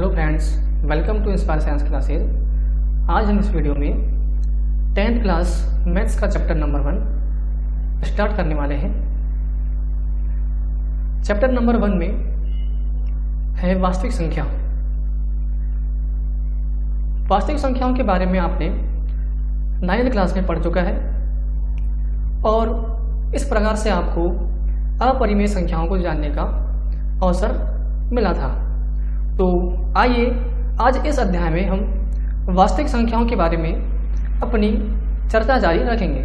Hello friends, welcome to inspire science classes. आज हम इस वीडियो में 10th क्लास मैथ्स का चैप्टर नंबर 1 स्टार्ट करने वाले हैं। चैप्टर नंबर 1 में है वास्तविक संख्या। वास्तविक संख्याओं के बारे में आपने 9th क्लास में पढ़ चुका है और इस प्रकार से आपको अपरिमेय संख्याओं को जानने का अवसर मिला था। तो आइए आज इस अध्याय में हम वास्तविक संख्याओं के बारे में अपनी चर्चा जारी रखेंगे।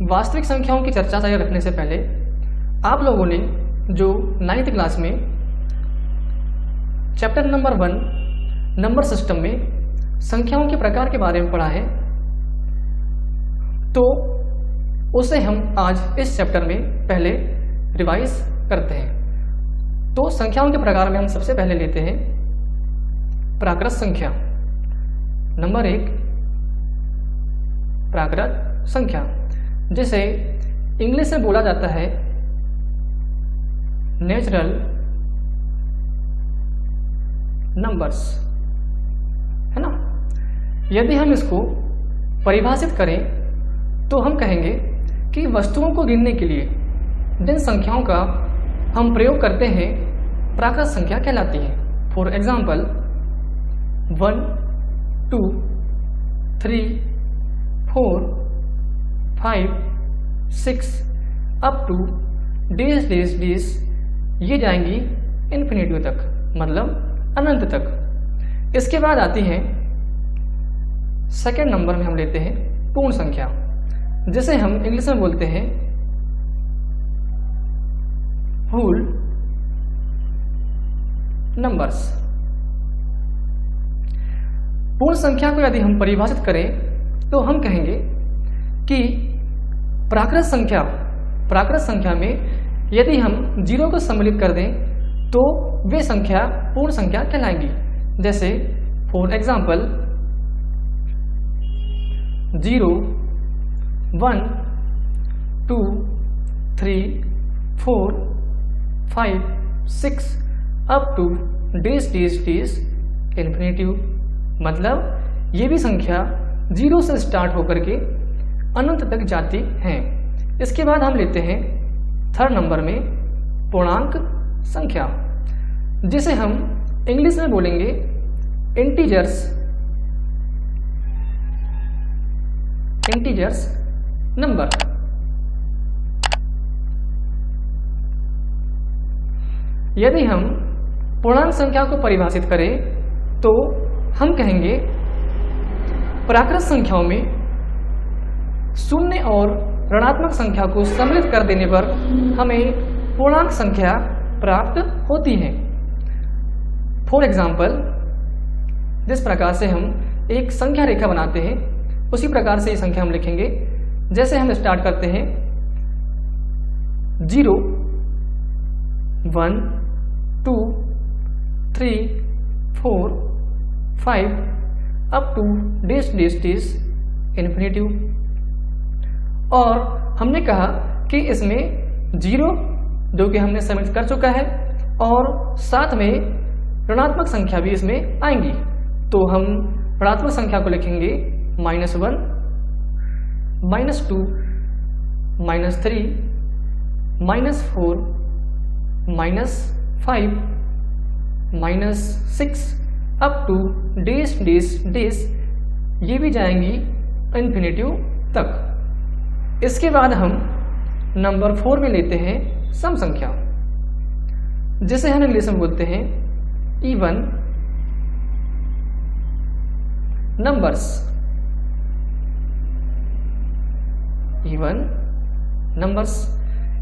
वास्तविक संख्याओं की चर्चा जारी रखने से पहले आप लोगों ने जो 9th क्लास में चैप्टर नंबर 1 नंबर सिस्टम में संख्याओं के प्रकार के बारे में पढ़ा है, तो उसे हम आज इस चैप्टर में पहले रिवाइज करते हैं। तो संख्याओं के प्रकार में हम सबसे पहले लेते हैं प्राकृत संख्या। नंबर 1 प्राकृत संख्या, जिसे इंग्लिश में बोला जाता है नेचुरल नंबर्स, है ना। यदि हम इसको परिभाषित करें तो हम कहेंगे कि वस्तुओं को गिनने के लिए जिन संख्याओं का हम प्रयोग करते हैं प्राकृत संख्या कहलाती है। For example 1, 2, 3, 4, 5, 6 up two days ये जाएंगी इन्फिनिटी तक, मतलब अनंत तक। इसके बाद आती है सेकेंड नंबर में हम लेते हैं पूर्ण संख्या, जिसे हम इंग्लिश में बोलते हैं होल नंबर्स। पूर्ण संख्या को यदि हम परिभाषित करें तो हम कहेंगे कि प्राकृत संख्या में यदि हम 0 को सम्मिलित कर दें तो वे संख्या पूर्ण संख्या कहलाएंगी। जैसे for example 0, 1, 2, 3, 4, 5, 6 up two days infinity, मतलब ये भी संख्या 0 से स्टार्ट होकर के अनंत तक जाती हैं। इसके बाद हम लेते हैं थर्ड नंबर में पूर्णांक संख्या, जिसे हम इंग्लिश में बोलेंगे इंटीजर्स नंबर। यदि हम पूर्णांक संख्या को परिभाषित करें तो हम कहेंगे प्राकृत संख्याओं में शून्य और ऋणात्मक संख्या को सम्मिलित कर देने पर हमें पूर्णांक संख्या प्राप्त होती है। फॉर एग्जाम्पल, जिस प्रकार से हम एक संख्या रेखा बनाते हैं उसी प्रकार से ये संख्या हम लिखेंगे। जैसे हम स्टार्ट करते हैं 0, 1, 2, 3, 4, 5 अप टू डेज इन्फिनिटी। और हमने कहा कि इसमें 0 जो कि हमने सम्मिलित कर चुका है और साथ में ऋणात्मक संख्या भी इसमें आएंगी। तो हम ऋणात्मक संख्या को लिखेंगे -1, -2, -3, -4, -5, -6 अप टू डेज ये भी जाएंगी इन्फिनिटी तक। इसके बाद हम नंबर 4 में लेते हैं सम संख्या, जिसे हम इंग्लिश में बोलते हैं इवन नंबर्स।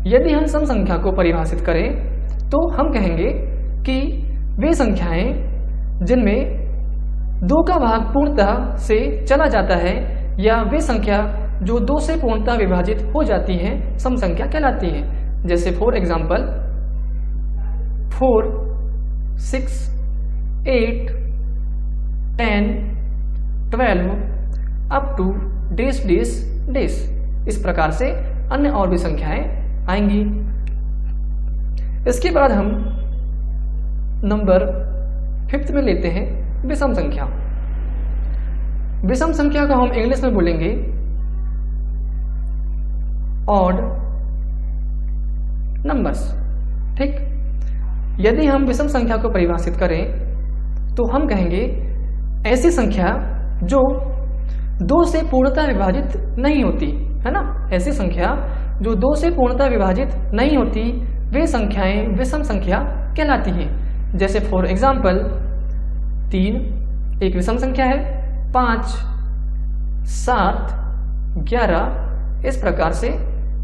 यदि हम सम संख्या को परिभाषित करें तो हम कहेंगे कि वे संख्याएं जिनमें 2 का भाग पूर्णतः से चला जाता है या वे संख्या जो 2 से पूर्णतः विभाजित हो जाती हैं सम संख्या कहलाती हैं। जैसे for example 4, 6, 8, 10, 12 up two days. इस प्रकार से अन्य और भी संख्याएं आएंगी। इसके बाद हम नंबर फिफ्थ में लेते हैं विषम संख्या। विषम संख्या को हम इंग्लिश में बोलेंगे ऑड नंबर्स। ठीक, यदि हम विषम संख्या को परिभाषित करें तो हम कहेंगे ऐसी संख्या जो 2 से पूर्णतः विभाजित नहीं होती, है ना। ऐसी संख्या जो 2 से पूर्णतः विभाजित नहीं होती वे संख्याएं विषम संख्या कहलाती हैं। जैसे फॉर एग्जाम्पल 3 एक विषम संख्या है, 5, 7, 11 इस प्रकार से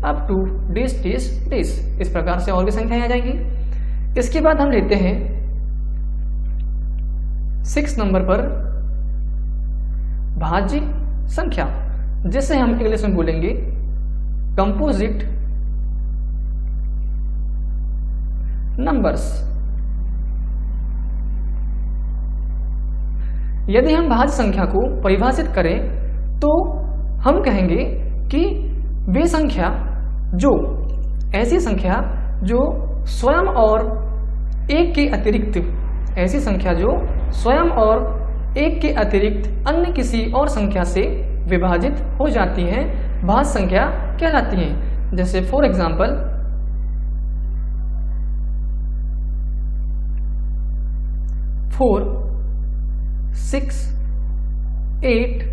अप टू 20 इस प्रकार से और भी संख्याएं आ जाएंगी। इसके बाद हम लेते हैं 6 नंबर पर भाज्य संख्या, जिसे हम इंग्लिश में बोलेंगे कंपोजिट नंबर्स। यदि हम भाज्य संख्या को परिभाषित करें तो हम कहेंगे कि वे संख्या जो ऐसी संख्या जो स्वयं और एक के अतिरिक्त, ऐसी संख्या जो स्वयं और एक के अतिरिक्त अन्य किसी और संख्या से विभाजित हो जाती हैं भाज्य संख्या कहलाती हैं। जैसे for example 4, 6, 8,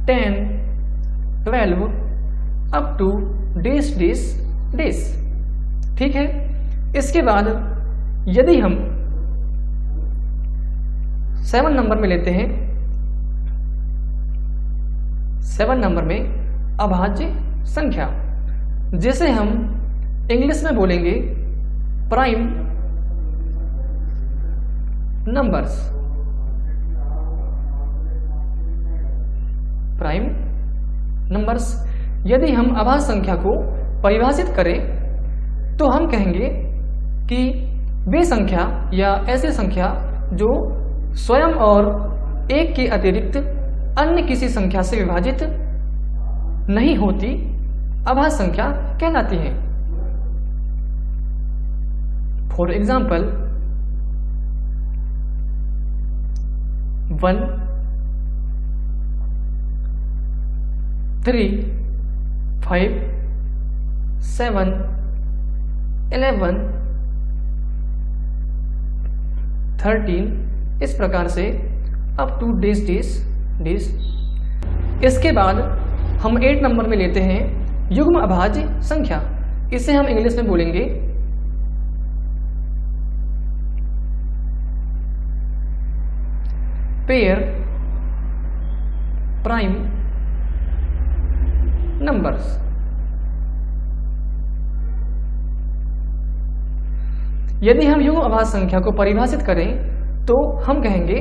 10, 12 up two days. ठीक है, इसके बाद यदि हम 7 नंबर में लेते हैं, 7 नंबर में अभाज्य संख्या, जिसे हम इंग्लिश में बोलेंगे प्राइम नंबर्स। प्राइम नंबर्स, यदि हम अभाज्य संख्या को परिभाषित करें तो हम कहेंगे कि वे संख्या या ऐसी संख्या जो स्वयं और एक के अतिरिक्त अन्य किसी संख्या से विभाजित नहीं होती अभाज्य संख्या कहलाती हैं। फॉर एग्जाम्पल 1, 3, 5, 7, 11, 13 इस प्रकार से अप टू डेज। इसके बाद हम 8 नंबर में लेते हैं युग्म अभाज्य संख्या, इसे हम इंग्लिश में बोलेंगे पेयर प्राइम नंबर्स। यदि हम युग्म अभाज्य संख्या को परिभाषित करें तो हम कहेंगे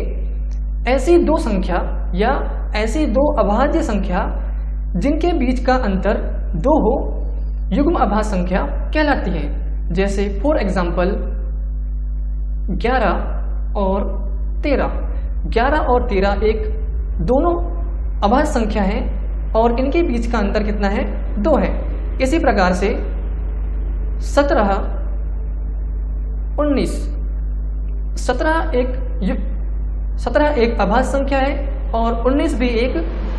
ऐसी 2 संख्या या ऐसी 2 अभाज्य संख्या जिनके बीच का अंतर 2 हो युग्म अभाज्य संख्या कहलाती हैं। जैसे फॉर एग्जाम्पल 11 और 13। 11 और 13 एक दोनों अभाज्य संख्या हैं और इनके बीच का अंतर कितना है? 2 है। इसी प्रकार से 17, 19। 17 एक अभाज्य संख्या है और 19 भी एक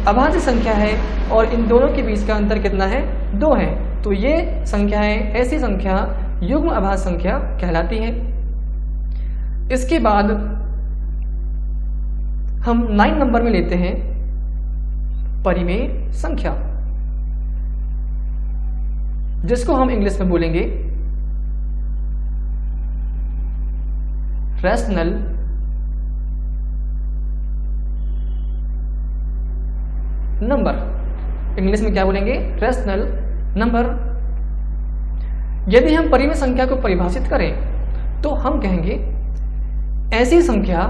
अभाज्य संख्या है और इन दोनों के बीच का अंतर कितना है? 2 है। तो ये संख्याएं ऐसी संख्या युग्म अभाज्य संख्या कहलाती हैं। इसके बाद हम 9 नंबर में लेते हैं परिमेय संख्या, जिसको हम इंग्लिश में बोलेंगे रैशनल नंबर। इंग्लिश में क्या बोलेंगे? Rational number. यदि हम परिमेय संख्या को परिभाषित करें तो हम कहेंगे ऐसी संख्या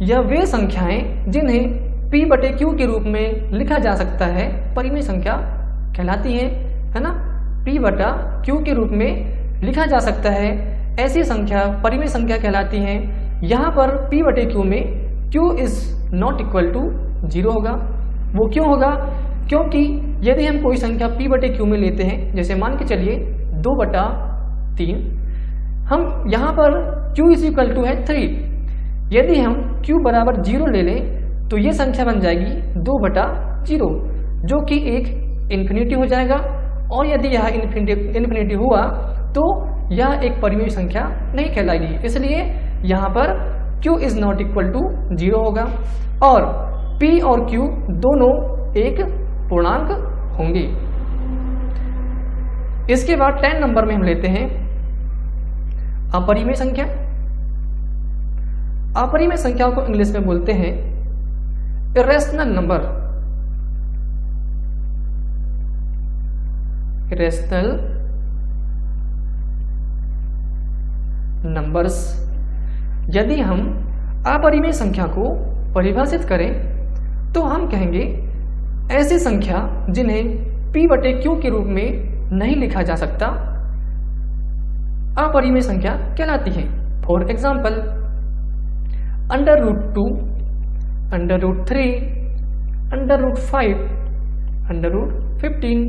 या वे संख्याएं जिन्हें P/Q के रूप में लिखा जा सकता है परिमेय संख्या कहलाती हैं, है ना। P/Q के रूप में लिखा जा सकता है ऐसी संख्या परिमेय संख्या कहलाती हैं। यहाँ पर P/Q में Q is not equal to 0 होगा। वो क्यों होगा? क्योंकि यदि हम कोई संख्या P/Q में लेते हैं, जैसे मान के चलिए 2/3, हम यहाँ पर Q इज इक्वल टू है 3, यदि हम q बराबर 0 ले लें तो ये संख्या बन जाएगी 2/0, जो कि एक इन्फिनिटी हो जाएगा। और यदि यह इन्फिनिटी हुआ तो यह एक परिमेय संख्या नहीं कहलाएगी, इसलिए यहाँ पर q is not equal to 0 होगा और p और q दोनों एक पूर्णांक होंगे। इसके बाद 10 नंबर में हम लेते हैं अपरिमेय संख्या। अपरिमेय संख्याओं को इंग्लिश में बोलते हैं इरेशनल नंबर। Irrational numbers. यदि हम अपरिमेय संख्या को परिभाषित करें तो हम कहेंगे ऐसी संख्या जिन्हें p/q के रूप में नहीं लिखा जा सकता अपरिमेय संख्या कहलाती है। फॉर एग्जाम्पल √2, √3, √5, √15,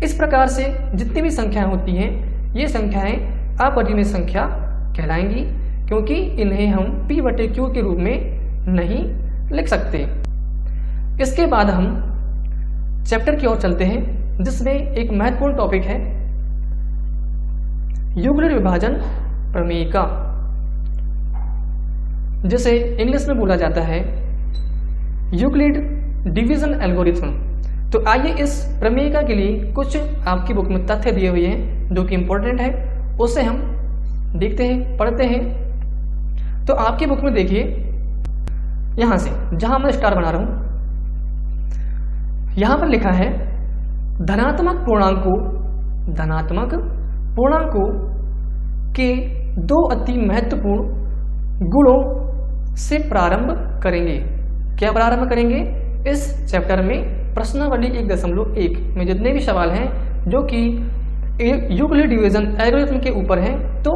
इस प्रकार से जितनी भी संख्याएं होती हैं ये संख्याएं अपरिमेय संख्या कहलाएंगी, क्योंकि इन्हें हम p/q के रूप में नहीं लिख सकते। इसके बाद हम चैप्टर की ओर चलते हैं, जिसमें एक महत्वपूर्ण टॉपिक है यूक्लिड विभाजन प्रमेय का, जिसे इंग्लिश में बोला जाता है यूक्लिड डिवीजन एल्गोरिथम। तो आइए इस प्रमेय के लिए कुछ आपकी बुक में तथ्य दिए हुए हैं जो कि इंपॉर्टेंट है, उसे हम देखते हैं, पढ़ते हैं। तो आपकी बुक में देखिए, यहां से जहां मैं स्टार बना रहा हूं, यहां पर लिखा है धनात्मक पूर्णांकों के 2 अति महत्वपूर्ण गुणों से प्रारंभ करेंगे। क्या प्रारंभ करेंगे? इस चैप्टर में प्रश्नावली 1.1 में जितने भी सवाल हैं जो कि यूक्लिड डिवीजन एल्गोरिथम के ऊपर हैं, तो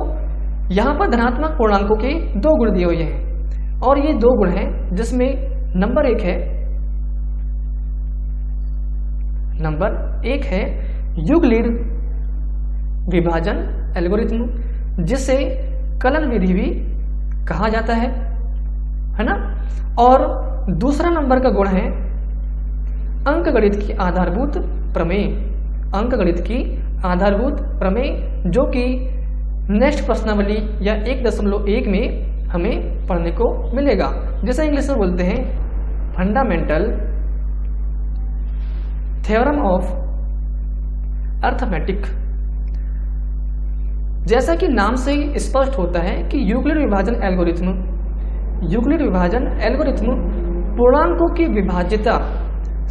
यहाँ पर धनात्मक पूर्णांकों के 2 गुण दिए हुए हैं और ये 2 गुण हैं, जिसमें नंबर 1 है यूक्लिड विभाजन एल्गोरिथम, जिसे कलन विधि भी कहा जाता है ना। और दूसरा नंबर का गुण है अंकगणित की आधारभूत प्रमेय, जो कि नेक्स्ट प्रश्नावली या 1.1 में हमें पढ़ने को मिलेगा, जिसे इंग्लिश में बोलते हैं फंडामेंटल थ्योरम ऑफ अर्थमेटिक। जैसा कि नाम से ही स्पष्ट होता है कि यूक्लिड विभाजन एल्गोरिथम पूर्णांकों की विभाज्यता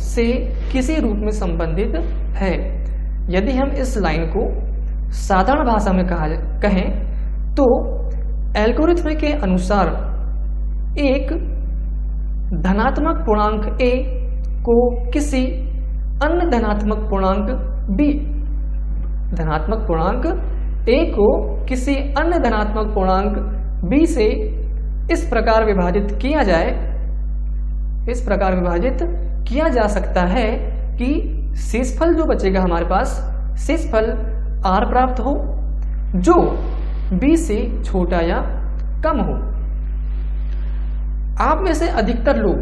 से किसी रूप में संबंधित है। यदि हम इस लाइन को साधारण भाषा में कहें तो एल्गोरिथम के अनुसार एक धनात्मक पूर्णांक a को किसी अन्य धनात्मक पूर्णांक b से इस प्रकार विभाजित किया जा सकता है कि शेषफल जो बचेगा हमारे पास, शेषफल r प्राप्त हो जो b से छोटा या कम हो। आप में से अधिकतर लोग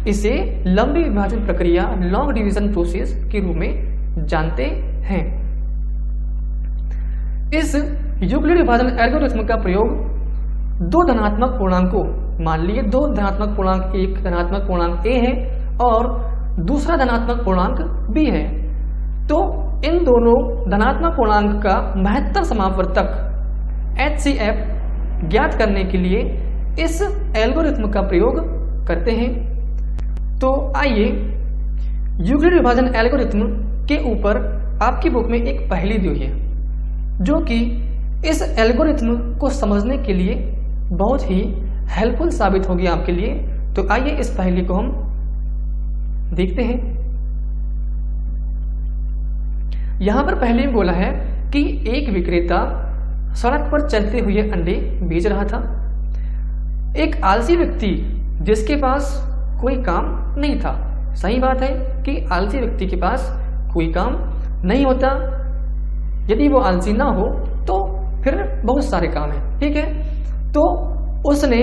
इसे लंबी विभाजन प्रक्रिया लॉन्ग डिवीजन प्रोसेस के रूप में जानते हैं। इस यूक्लिड विभाजन एल्गोरिथम का प्रयोग 2 धनात्मक पूर्णांकों, मान लीजिए 2 धनात्मक पूर्णांक, एक धनात्मक पूर्णांक a है और दूसरा धनात्मक पूर्णांक b है, तो इन दोनों धनात्मक पूर्णांक का महत्तर समापवर्तक HCF ज्ञात करने के लिए इस एल्गोरिथम का प्रयोग करते हैं। तो आइए यूक्लिड विभाजन एल्गोरिथम के ऊपर आपकी बुक में एक पहेली दी हुई है, जो कि इस एल्गोरिथम को समझने के लिए बहुत ही हेल्पफुल साबित होगी आपके लिए। तो आइए इस पहेली को हम देखते हैं। यहां पर पहले भी बोला है कि एक विक्रेता सड़क पर चलते हुए अंडे बेच रहा था। एक आलसी व्यक्ति जिसके पास कोई काम नहीं था। सही बात है कि आलसी व्यक्ति के पास कोई काम नहीं होता। यदि वो आलसी ना हो तो फिर बहुत सारे काम हैं, ठीक है। तो उसने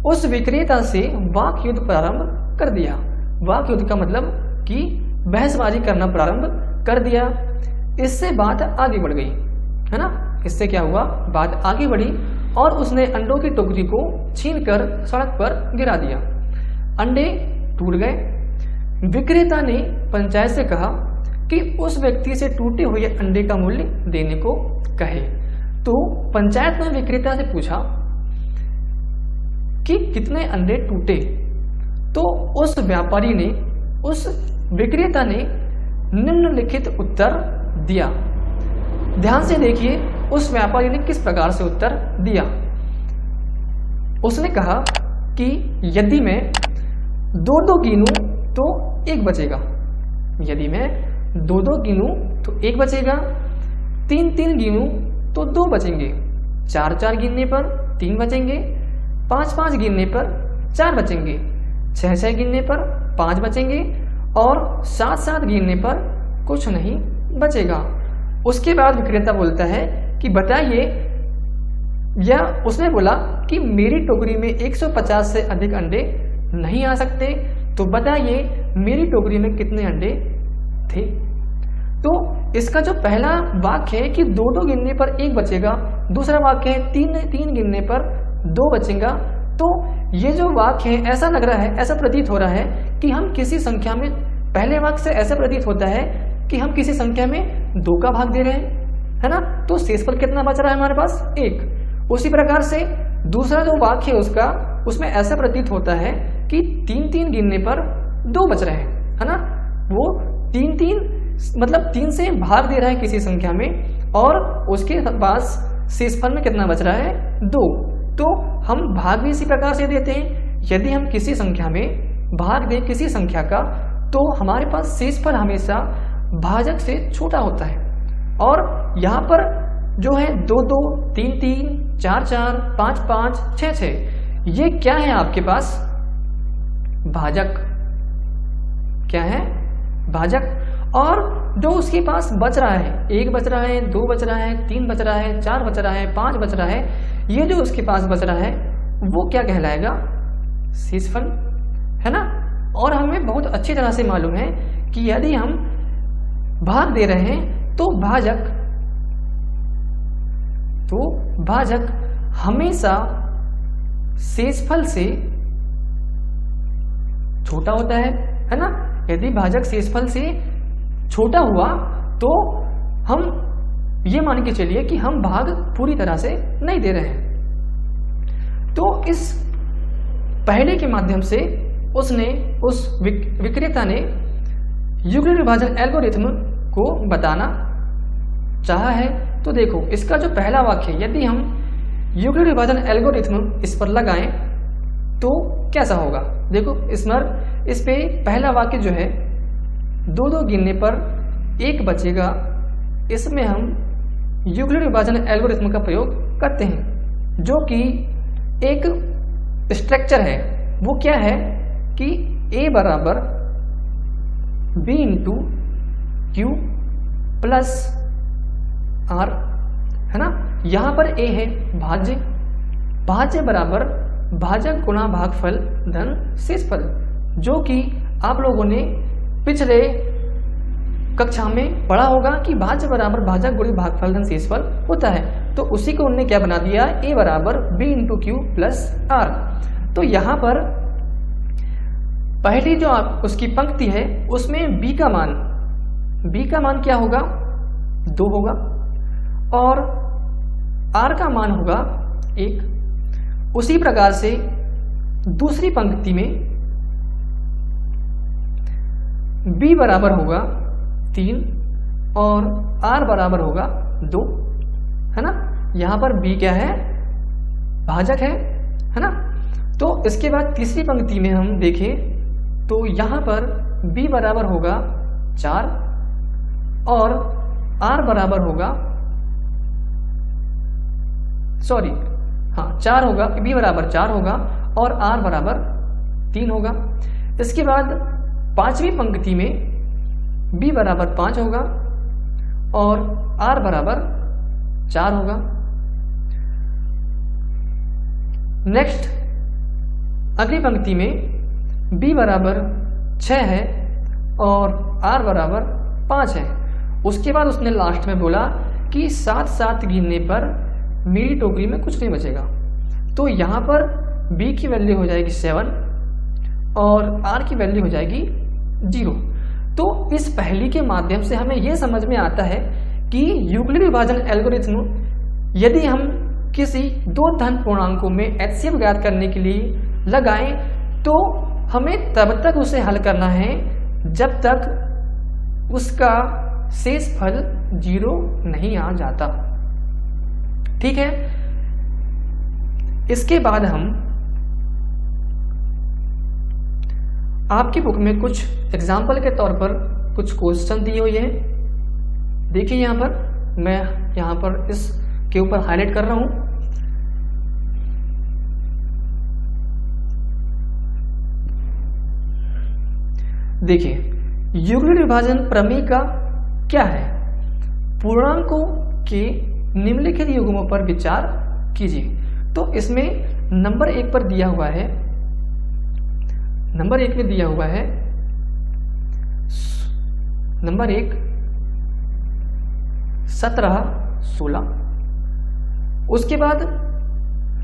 उस विक्रेता से वाक युद्ध प्रारंभ कर दिया। वाक युद्ध का मतलब कि बहसबाजी करना प्रारंभ कर दिया। इससे बात आगे बढ़ गई, है ना। इससे क्या हुआ, बात आगे बढ़ी और उसने अंडों की टोकरी को छीनकर सड़क पर गिरा दिया। अंडे टूट गए। विक्रेता ने पंचायत से कहा कि उस व्यक्ति से टूटे हुए अंडे का मूल्य देने को कहे। तो पंचायत ने विक्रेता से पूछा कि कितने अंडे टूटे। तो उस व्यापारी ने, उस विक्रेता ने निम्नलिखित उत्तर दिया। ध्यान से देखिए उस व्यापारी ने किस प्रकार से उत्तर दिया। उसने कहा कि यदि मैं 2-2 गिनूं तो 1 बचेगा, यदि मैं 2-2 गिनूं तो 1 बचेगा, 3-3 गिनूं तो 2 बचेंगे, 4-4 गिनने पर 3 बचेंगे, 5-5 गिनने पर 4 बचेंगे, 6-6 गिनने पर 5 बचेंगे और 7-7 गिनने पर कुछ नहीं बचेगा। उसके बाद विक्रेता बोलता है कि बताइए, या उसने बोला कि मेरी टोकरी में 150 से अधिक अंडे नहीं आ सकते, तो बताइए मेरी टोकरी में कितने अंडे थे। तो इसका जो पहला वाक्य है कि 2-2 गिनने पर 1 बचेगा, दूसरा वाक्य है 3 गिनने पर 2 बचेगा। तो ये जो वाक्य है ऐसा लग रहा है, ऐसा प्रतीत हो रहा है कि हम किसी संख्या में, पहले वाक्य से ऐसा प्रतीत होता है कि हम किसी संख्या में 2 का भाग दे रहे हैं, है ना। तो शेषफल कितना बच रहा है हमारे पास, 1। उसी प्रकार से दूसरा जो वाक्य है उसका, उसमें ऐसा प्रतीत होता है कि 3-3 गिनने पर 2 बच रहे हैं, है ना। वो 3-3 मतलब 3 से भाग दे रहा है किसी संख्या में और उसके पास शेषफल में कितना बच रहा है, 2। तो हम भाग भी इसी प्रकार से देते हैं। यदि हम किसी संख्या में भाग दें किसी संख्या का, तो हमारे पास शेषफल हमेशा भाजक से छोटा होता है। और यहाँ पर जो है 2-2, 3-3, 4-4, 5-5, 6-6, ये क्या है आपके पास, भाजक। क्या है, भाजक। और जो उसके पास बच रहा है, 1 बच रहा है, 2 बच रहा है, 3 बच रहा है, 4 बच रहा है, 5 बच रहा है, ये जो उसके पास बच रहा है वो क्या कहलाएगा, शेषफल, है ना। और हमें बहुत अच्छी तरह से मालूम है कि यदि हम भाग दे रहे हैं तो भाजक हमेशा शेषफल से छोटा होता है ना। यदि भाजक शेषफल से छोटा हुआ तो हम ये मान के चलिए कि हम भाग पूरी तरह से नहीं दे रहे हैं। तो इस पहले के माध्यम से उस विक्रेता ने युग्ल विभाजन एल्गोरिथ्म को बताना चाहा है। तो देखो इसका जो पहला वाक्य है, यदि हम युग्ल विभाजन एल्गोरिथ्म इस पर लगाएं तो कैसा होगा। देखो इस पे पहला वाक्य जो है 2-2 गिनने पर 1 बचेगा, इसमें हम युग्ल विभाजन एल्गोरिथ्म का प्रयोग करते हैं, जो कि एक स्ट्रक्चर है। वो क्या है कि A बराबर B into Q plus R, है ना। यहाँ पर A है भाज्य, भाज्य बराबर भाजक गुणा भागफल धन शेषफल, जो कि आप लोगों ने पिछले कक्षा में पढ़ा होगा कि भाज्य बराबर भाजक गुणा भागफल धन शेषफल होता है। तो उसी को उन्होंने क्या बना दिया, A बराबर B into Q plus R। तो यहाँ पर पहली जो उसकी पंक्ति है उसमें B का मान क्या होगा, 2 होगा और R का मान होगा 1। उसी प्रकार से दूसरी पंक्ति में B बराबर होगा 3 और R बराबर होगा 2, है ना। यहाँ पर B क्या है, भाजक है ना। तो इसके बाद तीसरी पंक्ति में हम देखें तो यहाँ पर B बराबर होगा 4 और R बराबर होगा 4 होगा, B बराबर 4 होगा और R बराबर 3 होगा। इसके बाद पांचवी पंक्ति में B बराबर 5 होगा और R बराबर 4 होगा। नेक्स्ट अगली पंक्ति में b बराबर 6 है और r बराबर 5 है। उसके बाद उसने लास्ट में बोला कि 7 गिनने पर मेरी टोकरी में कुछ नहीं बचेगा। तो यहाँ पर b की वैल्यू हो जाएगी 7 और r की वैल्यू हो जाएगी 0। तो इस पहेली के माध्यम से हमें यह समझ में आता है कि यूक्लिड विभाजन एल्गोरिथ्म यदि हम किसी दो धन पूर्णांकों में एचसीएफ ज्ञात करने के लिए लगाएं तो हमें तब तक उसे हल करना है जब तक उसका शेष फल 0 नहीं आ जाता। ठीक है, इसके बाद हम आपकी बुक में कुछ एग्जाम्पल के तौर पर कुछ क्वेश्चन दिए हुए हैं। देखिए यहाँ पर मैं यहाँ पर इस के ऊपर हाईलाइट कर रहा हूं। देखिए, यूक्लिड विभाजन प्रमेय का क्या है? पूर्णांकों के निम्नलिखित युग्मों पर विचार कीजिए। तो इसमें नंबर 1 पर दिया हुआ है, नंबर 1 में दिया हुआ है नंबर 1 17 16। उसके बाद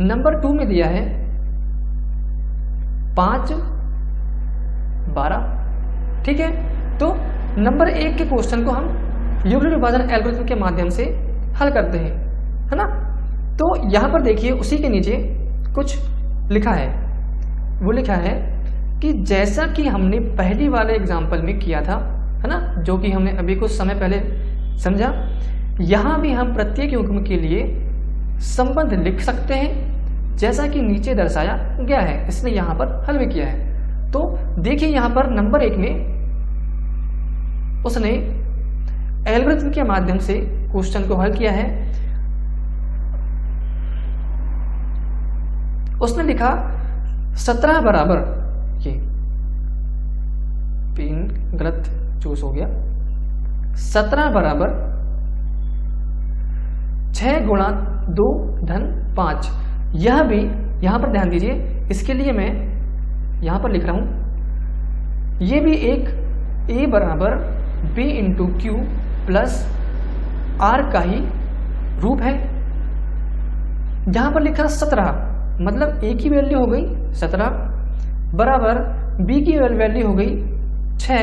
नंबर 2 में दिया है 5 12। ठीक है, तो नंबर 1 के क्वेश्चन को हम यूक्लिड विभाजन एल्गोरिथम के माध्यम से हल करते हैं, है ना। तो यहां पर देखिए उसी के नीचे कुछ लिखा है। वो लिखा है कि जैसा कि हमने पहली वाले एग्जाम्पल में किया था, है ना, जो कि हमने अभी कुछ समय पहले समझा, यहां भी हम प्रत्येक युग्म के लिए संबंध लिख सकते हैं जैसा कि नीचे दर्शाया गया है। इसने यहां पर हल भी किया है। तो देखिए यहां पर नंबर 1 में उसने एल्गोरिथम के माध्यम से क्वेश्चन को हल किया है। उसने लिखा 17 बराबर, ये पेन गलत चूज हो गया, 17 बराबर 6 गुणा 2 धन 5। यह भी यहां पर ध्यान दीजिए, इसके लिए मैं यहां पर लिख रहा हूं, यह भी एक a बराबर b into Q plus r का ही रूप है। यहां पर लिखा 17, मतलब a की वैल्यू हो गई 17 बराबर b की वैल्यू हो गई 6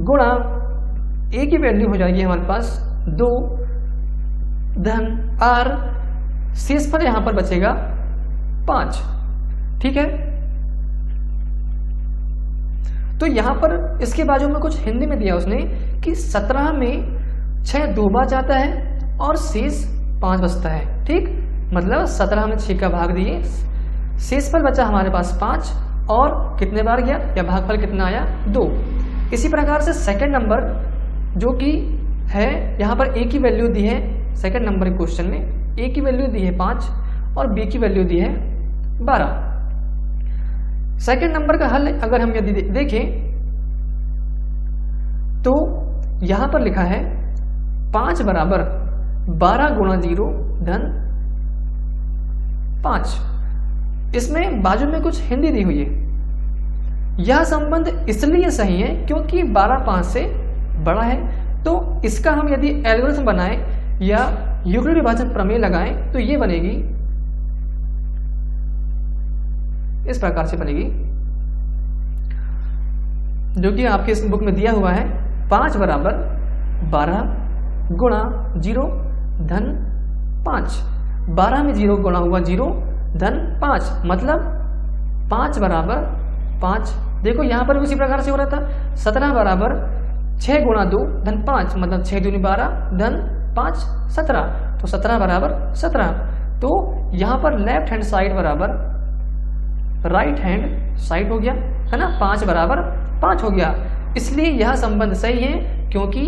गुणा a की वैल्यू हो जाएगी हमारे पास 2 धन r, शेषफल यहां पर बचेगा 5। ठीक है, तो यहां पर इसके बाजू में कुछ हिंदी में दिया उसने कि 17 में 6 2 बार जाता है और शेष 5 बचता है। ठीक, मतलब 17 में 6 का भाग दिए, शेषफल बचा हमारे पास 5 और कितने बार गया या भागफल कितना आया 2। इसी प्रकार से सेकंड नंबर जो कि है यहां पर a की वैल्यू दी है, सेकंड नंबर के क्वेश्चन में a की वैल्यू दी है 5 और b की वैल्यू दी है 12। सेकंड नंबर का हल अगर हम यदि देखें तो यहां पर लिखा है 5 बराबर 12 गुणा 0 धन 5। इसमें बाजू में कुछ हिंदी दी हुई है। यह संबंध इसलिए सही है क्योंकि 12 5 से बड़ा है। तो इसका हम यदि एल्गोरिथम बनाएं या यूक्लिड विभाजन प्रमेय लगाएं तो ये बनेगी, इस प्रकार से बनेगी, जो कि आपके इस बुक में दिया हुआ है। 5 बराबर 12 गुणा 0 धन 5। 12 में 0 गुणा हुआ 0 धन 5, मतलब 5 बराबर 5। देखो यहां पर भी उसी प्रकार से हो रहा था। 17 बराबर 6 गुणा 2 धन 5, मतलब 6 दूनी 12 धन 5 17। तो 17 बराबर 17। तो यहां पर लेफ्ट हैंड साइड बराबर राइट हैंड साइड हो गया, है ना। 5 बराबर 5 हो गया, इसलिए यह संबंध सही है क्योंकि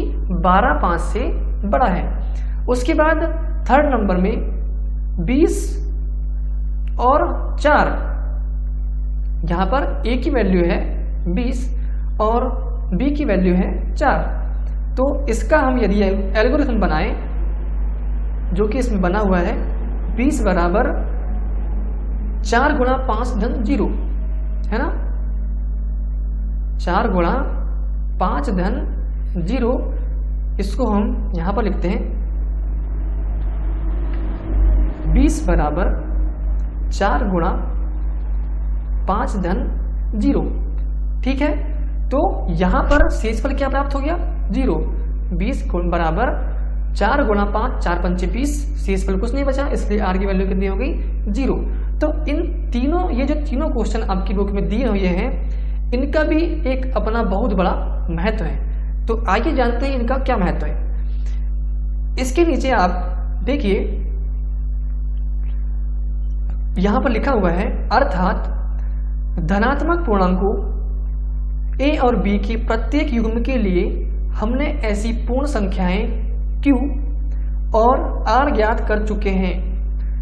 12 5 से बड़ा है। उसके बाद थर्ड नंबर में 20 और 4, यहां पर a की वैल्यू है 20 और b की वैल्यू है 4। तो इसका हम यदि एल्गोरिथम बनाएं जो कि इसमें बना हुआ है 20 बराबर 4 गुणा 5 धन 0, है ना, 4 गुणा 5 धन 0, इसको हम यहां पर लिखते हैं 20 बराबर 4 गुणा 5 धन 0। ठीक है, तो यहां पर शेषफल क्या प्राप्त हो गया, 0। 20 बराबर 4 गुणा 5, 4 पंचे 20, शेषफल कुछ नहीं बचा, इसलिए आर की वैल्यू कितनी हो गई, 0। तो इन तीनों, ये जो तीनों क्वेश्चन आपकी बुक में दिए हुए हैं, इनका भी एक अपना बहुत बड़ा महत्व है। तो आइए जानते हैं इनका क्या महत्व है। इसके नीचे आप देखिए, यहां पर लिखा हुआ है, अर्थात धनात्मक पूर्णांकों a और b के प्रत्येक युग्म के लिए हमने ऐसी पूर्ण संख्याएं q और r ज्ञात कर चुके हैं,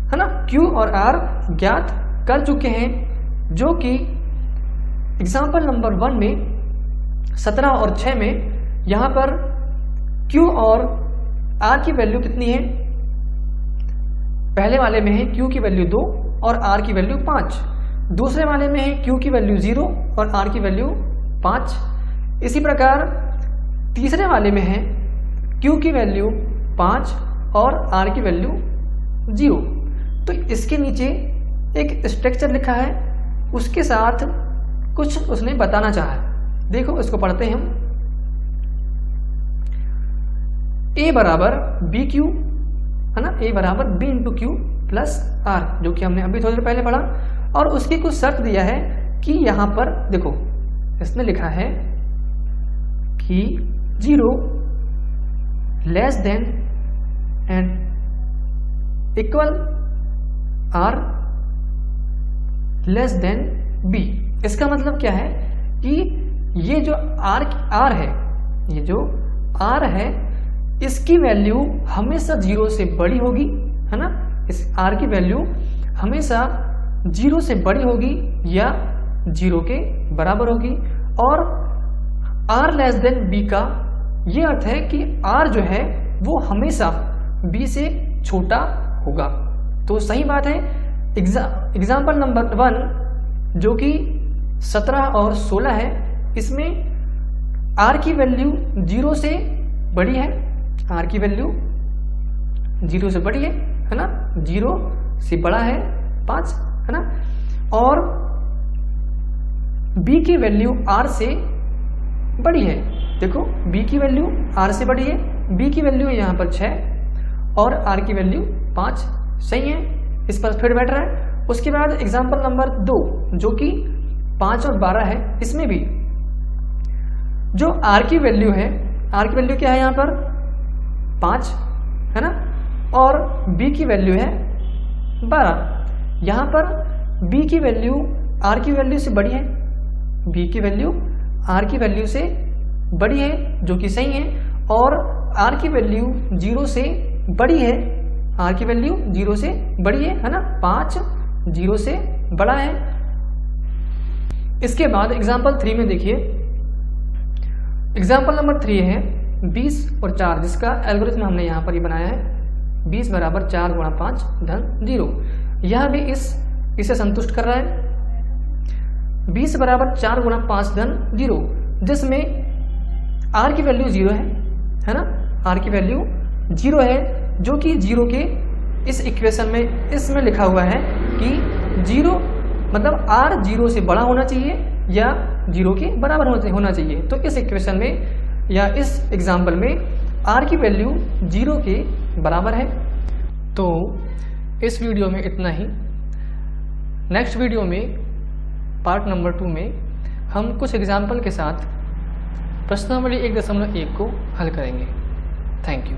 है ना, q और r ज्ञात कर चुके हैं, जो कि एग्जाम्पल नंबर 1 में 17 और 6 में यहां पर q और r की वैल्यू कितनी है, पहले वाले में है q की वैल्यू 2 और r की वैल्यू 5, दूसरे वाले में है q की वैल्यू 0 और r की वैल्यू 5। इसी प्रकार तीसरे वाले में है q की वैल्यू 5 और r की वैल्यू 0। तो इसके नीचे एक स्ट्रक्चर लिखा है, उसके साथ कुछ उसने बताना चाहा है। देखो इसको पढ़ते हैं हम। a बराबर बी क्यू, है ना, a बराबर b into Q plus r, जो कि हमने अभी थोड़ी देर पहले पढ़ा। और उसकी कुछ शर्त दिया है कि यहां पर देखो, इसने लिखा है कि 0 less than and equal r less than b। इसका मतलब क्या है कि ये जो r है, ये जो r है, इसकी वैल्यू हमेशा 0 से बड़ी होगी, है ना, इस r की वैल्यू हमेशा 0 से बड़ी होगी या 0 के बराबर होगी। और r लेस देन b का ये अर्थ है कि r जो है वो हमेशा b से छोटा होगा। तो सही बात है। एग्जाम्पल नंबर 1 जो कि 17 और 16 है, इसमें r की वैल्यू 0 से बड़ी है, r की वैल्यू 0 से बड़ी है ना, 0 से बड़ा है 5, है ना, और b की वैल्यू r से बड़ी है। देखो b की वैल्यू r से बड़ी है, b की वैल्यू यहाँ पर 6 और r की वैल्यू 5। सही है, इस पर फिर बैठ रहा है। उसके बाद एग्जाम्पल नंबर 2 जो कि 5 और 12 है, इसमें भी जो r की वैल्यू है, r की वैल्यू क्या है यहाँ पर 5, है ना, और b की वैल्यू है 12। यहाँ पर b की वैल्यू r की वैल्यू से बड़ी है, b की वैल्यू r की वैल्यू से बड़ी है, जो कि सही है। और r की वैल्यू 0 से बड़ी है, r की वैल्यू 0 से बड़ी है ना, 5 0 से बड़ा है। इसके बाद एग्जाम्पल 3 में देखिए, एग्जाम्पल नंबर 3 है 20 और 4, जिसका एल्गोरिथम हमने यहाँ पर ही बनाया है, 20 बराबर 4 गुणा 5 धन 0। यह भी इसे संतुष्ट कर रहा है। 20 बराबर 4 गुणा 5 धन 0, जिसमें r की वैल्यू 0 है ना, r की वैल्यू 0 है, जो कि 0 के इस इक्वेशन में इसमें लिखा हुआ है कि 0 मतलब r 0 से बड़ा होना चाहिए या 0 के बराबर होना चाहिए। तो इस इक्वेशन में या इस एग्जाम्पल में r की वैल्यू 0 के बराबर है। तो इस वीडियो में इतना ही। नेक्स्ट वीडियो में पार्ट नंबर 2 में हम कुछ एग्जाम्पल के साथ प्रश्नावली 1.1 को हल करेंगे। Thank you.